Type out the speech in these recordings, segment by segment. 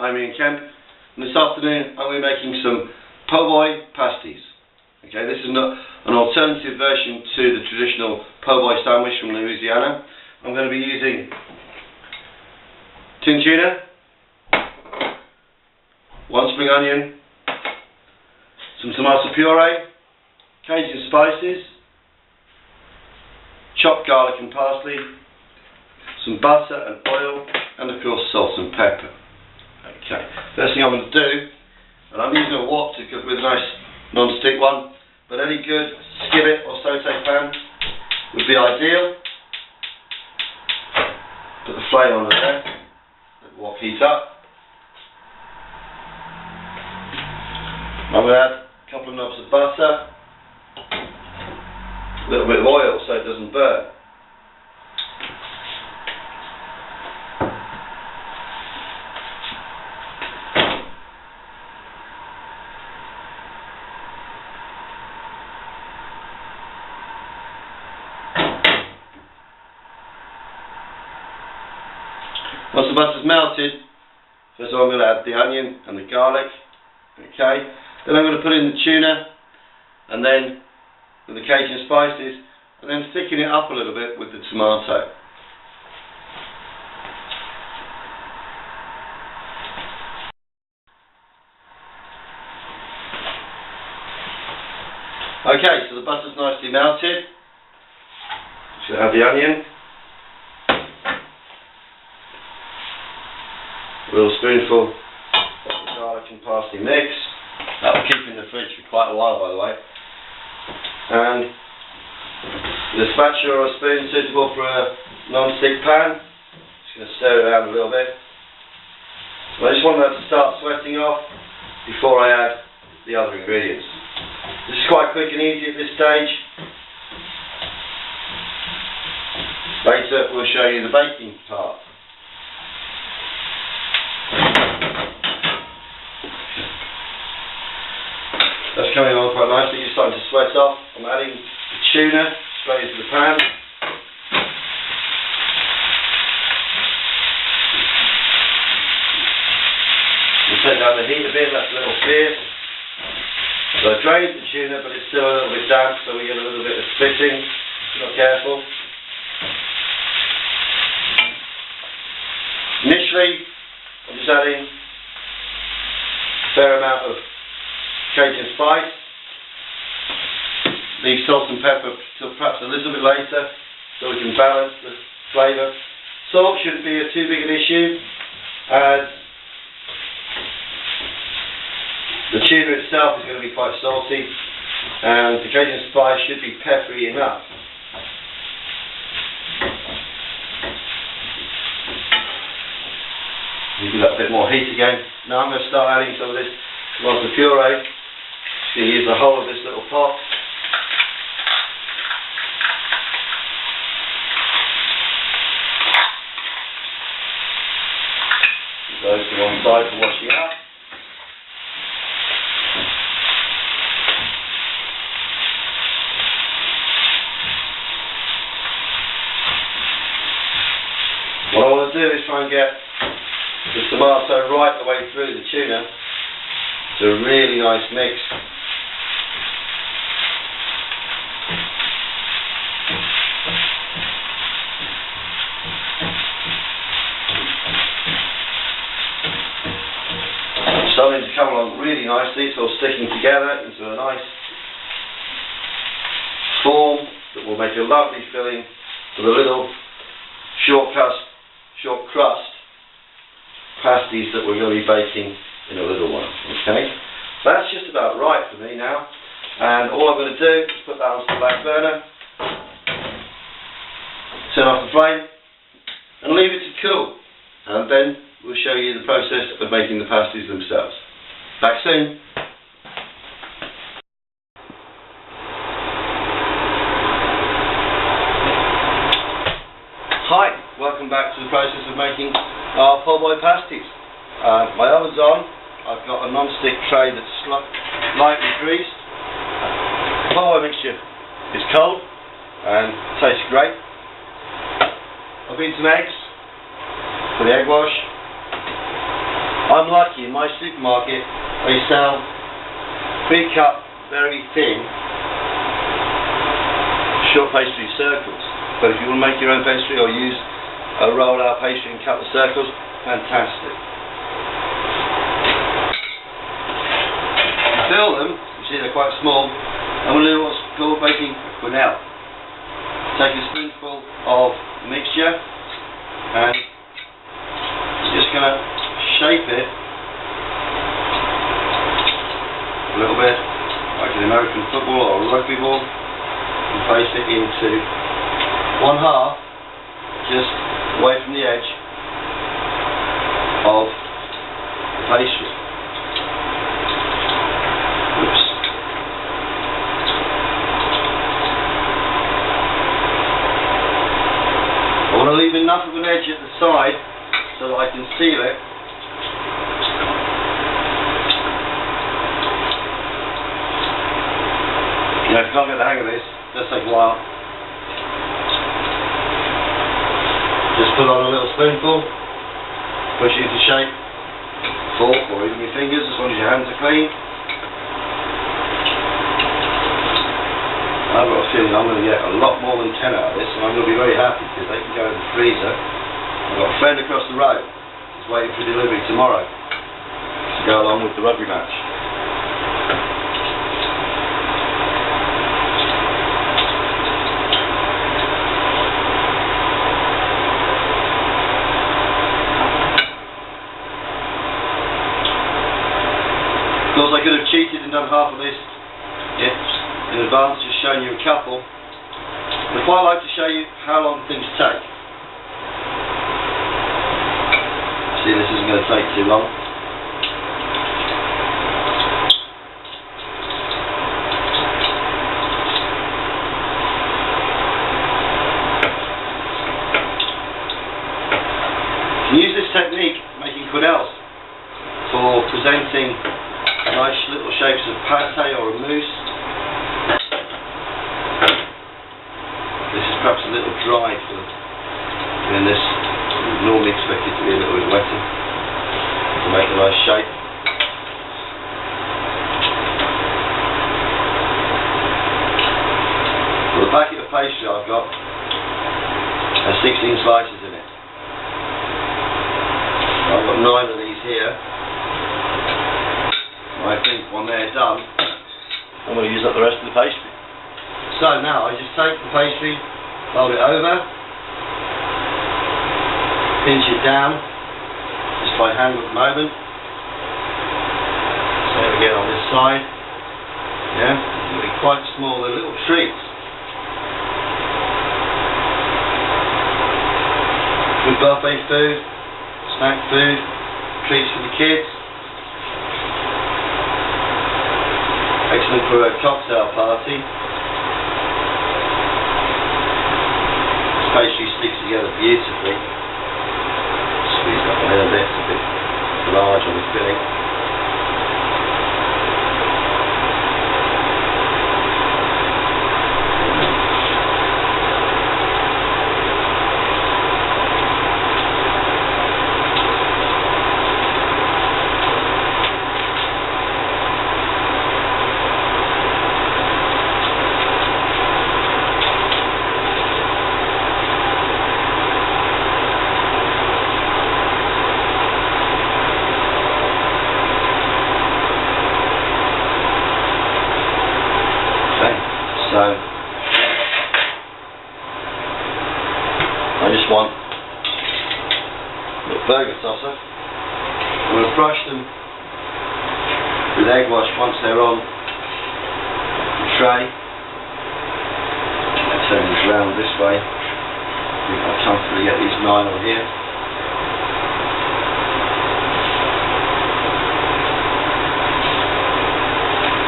Amy and Kemp, and this afternoon I'm going to be making some po' boy pasties. Okay, this is an alternative version to the traditional po' boy sandwich from Louisiana. I'm going to be using tin tuna, 1 spring onion, some tomato puree, Cajun spices, chopped garlic and parsley, some butter and oil, and of course salt and pepper. Okay, first thing I'm going to do, and I'm using a wok to cook with a nice non-stick one, but any good skillet or saute pan would be ideal. Put the flame on there, let the wok heat up. I'm going to add a couple of knobs of butter, a little bit of oil so it doesn't burn. Once the butter's melted, first of all I'm going to add the onion and the garlic. Okay, then I'm going to put in the tuna, and then with the Cajun spices, and then thicken it up a little bit with the tomato. Okay, so the butter's nicely melted. Just going to add the onion. A little spoonful of the garlic and parsley mix. That will keep in the fridge for quite a while, by the way. And the spatula or a spoon suitable for a non-stick pan. Just going to stir it around a little bit. So I just want that to start sweating off before I add the other ingredients. This is quite quick and easy at this stage. Later we'll show you the baking part. That's coming on quite nicely, just starting to sweat off. I'm adding the tuna straight into the pan. We'll take down the heat a bit, that's a little fierce. So I drained the tuna, but it's still a little bit damp, so we get a little bit of spitting, if you're not careful. Initially, I'm just adding a fair amount of Cajun spice. Leave salt and pepper till perhaps a little bit later so we can balance the flavour. Salt shouldn't be too big an issue, as the tuna itself is going to be quite salty and the Cajun spice should be peppery enough. You give that a bit more heat again. Now I'm going to start adding some of this tomato puree. Just going to use the whole of this little pot. Those to one side for washing up. What I want to do is try and get the tomato right the way through the tuna. It's a really nice mix. It's starting to come along really nicely. It's all sticking together into a nice form that will make a lovely filling for the little short crust pasties that we're going to be baking in a little while. Okay, so that's just about right for me now, and all I'm going to do is put that onto the back burner, turn off the flame and leave it to cool, and then we'll show you the process of making the pasties themselves. Back soon. Hi, welcome back to the process of making our po' boy pasties. My oven's on. I've got a non-stick tray that's lightly greased. The po' boy mixture is cold and tastes great. I've beaten some eggs for the egg wash. I'm lucky, in my supermarket they sell pre-cut, very thin, short pastry circles. So if you want to make your own pastry or use a rolled out pastry and cut the circles, fantastic. To fill them, you see they're quite small, I'm going to do what's called making a quenelle. Take a spoonful of mixture and you're just going to shape it a little bit like an American football or a rugby ball and place it into one half just away from the edge of the pastry. Oops. I want to leave enough of an edge at the side so that I can seal it. You know, if you can't get the hang of this, it does take a while. Just put on a little spoonful, push it into shape, fork or even your fingers as long as your hands are clean. I've got a feeling I'm going to get a lot more than 10 out of this, and I'm going to be very happy because they can go in the freezer. I've got a friend across the road who's waiting for delivery tomorrow to go along with the rugby match. Of course, I could have cheated and done half of this in advance, just showing you a couple. But I quite like to show you how long things take. See, this isn't going to take too long. You can use this technique, making quenelles, for presenting nice little shapes of pâté or a mousse. This is perhaps a little dry for doing this. You normally expect it to be a little bit wetter to make a nice shape. For the packet of pastry I've got has 16 slices in it. I've got 9 of these here. I think when they're done, I'm going to use up the rest of the pastry. So now I just take the pastry, fold it over, pinch it down, just by hand at the moment. Same again on this side. Yeah, they'll be quite small, they're little treats. Good buffet food, snack food, treats for the kids. Excellent for a cocktail party. This pastry sticks together beautifully. Squeeze that a little bit, it's a bit large on the filling. So I just want a little burger tosser. I'm going to brush them with egg wash once they're on the tray. I'll turn this round this way. I think I'll comfortably get these 9 on here.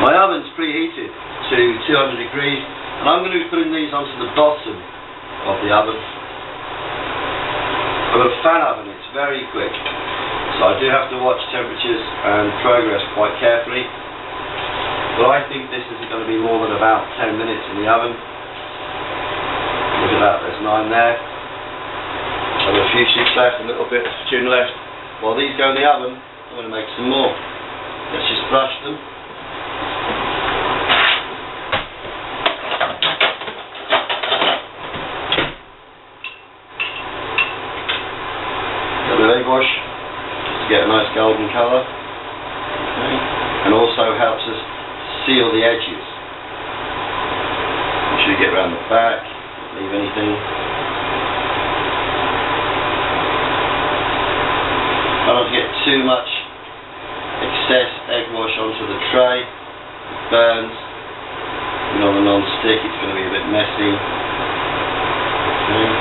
My oven's preheated to 200 degrees, and I'm going to be putting these onto the bottom of the oven. I've got a fan oven, it's very quick, so I do have to watch temperatures and progress quite carefully, but I think this isn't going to be more than about 10 minutes in the oven. Look at that, there's 9 there. I've got a few sheets left, a little bit of tuna left. While these go in the oven, I'm going to make some more. Let's just brush them. A little egg wash just to get a nice golden colour. Okay. And also helps us seal the edges. Make sure you get around the back, don't leave anything. I don't want to get too much excess egg wash onto the tray. It burns. And on the non-stick it's going to be a bit messy. Okay.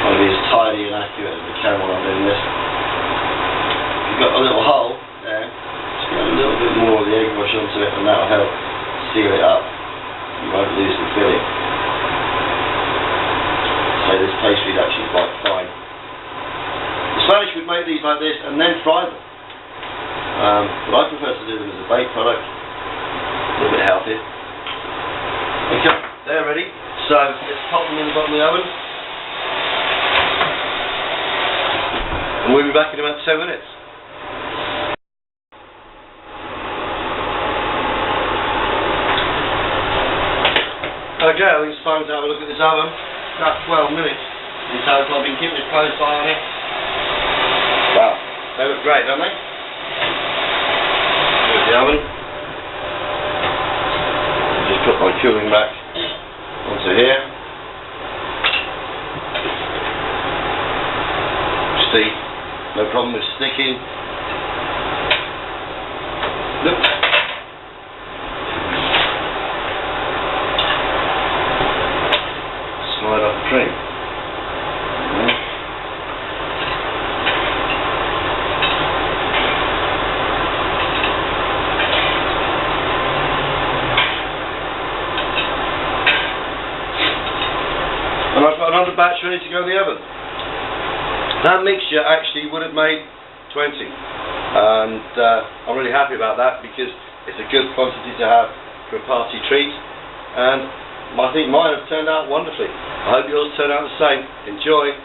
I'll be as tidy and accurate as I can while I'm doing this. If you've got a little hole there, just get a little bit more of the egg wash onto it and that'll help seal it up. You won't lose the filling. So this pastry is actually quite fine. The Spanish would make these like this and then fry them. But I prefer to do them as a baked product. A little bit healthier. Okay, they're ready. So let's pop them in the bottom of the oven. And we'll be back in about 10 minutes. Okay, I think it's time to have a look at this oven. About 12 minutes in total. I've been keeping a close eye on it. Wow, they look great, don't they? There's the oven. Just put my cooling back onto here. See, no problem with sticking. Look. Slide off the tray. And I've got another batch ready to go in the oven. That mixture actually would have made 20, and I'm really happy about that because it's a good quantity to have for a party treat, and I think mine have turned out wonderfully. I hope yours turn out the same. Enjoy!